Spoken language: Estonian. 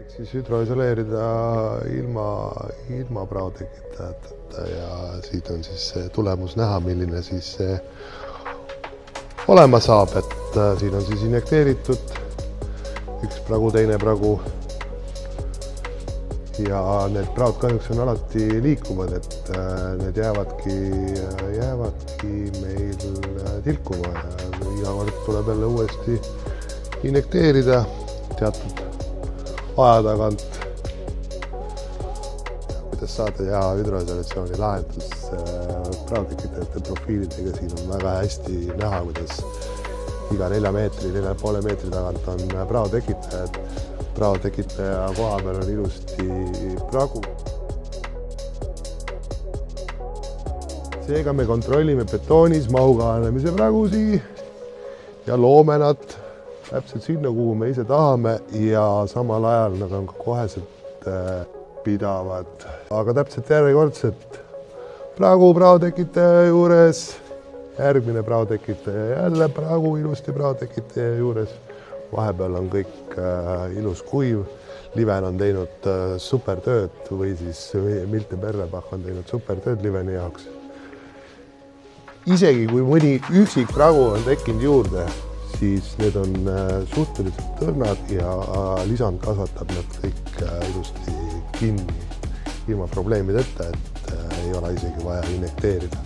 Siis hüdroisoleerida ilma praotekitajateta ja siit on siis see tulemus näha, milline siis see olema saab, et siin on siis injekteeritud üks pragu, teine pragu ja need praod kahjuks on alati liikuvad, et need jäävadki meil tilkuma ja iga kord tuleb jälle uuesti injekteerida teatud aja tagant. Kuidas saada hea hüdroisolatsiooni lahendus praotekitajate profiilidega, siin on väga hästi näha, kuidas iga 4 meetri, 4,5 meetri tagant on praotekitajad. Praotekitaja koha peal on ilusti pragu. Seega me kontrollime betoonis mahu kahanemise pragusi ja loome nad täpselt sinna, kuhu me ise tahame ja samal ajal nad on ka koheselt pidavad. Aga täpselt järjekordselt praotekitaja juures, järgmine praotekitaja jälle pragu ilusti praotekitaja juures. Vahepeal on kõik ilus kuiv. Liven on teinud supertööd või siis Milte Perrebach on teinud supertööd liveni jaoks. Isegi kui mõni üksik pragu on tekkinud juurde, siis need on suhteliselt tõrnad ja lisand kasvatab nad kõik ilusti kinni ilma probleemideta, et ei ole isegi vaja injekteerida.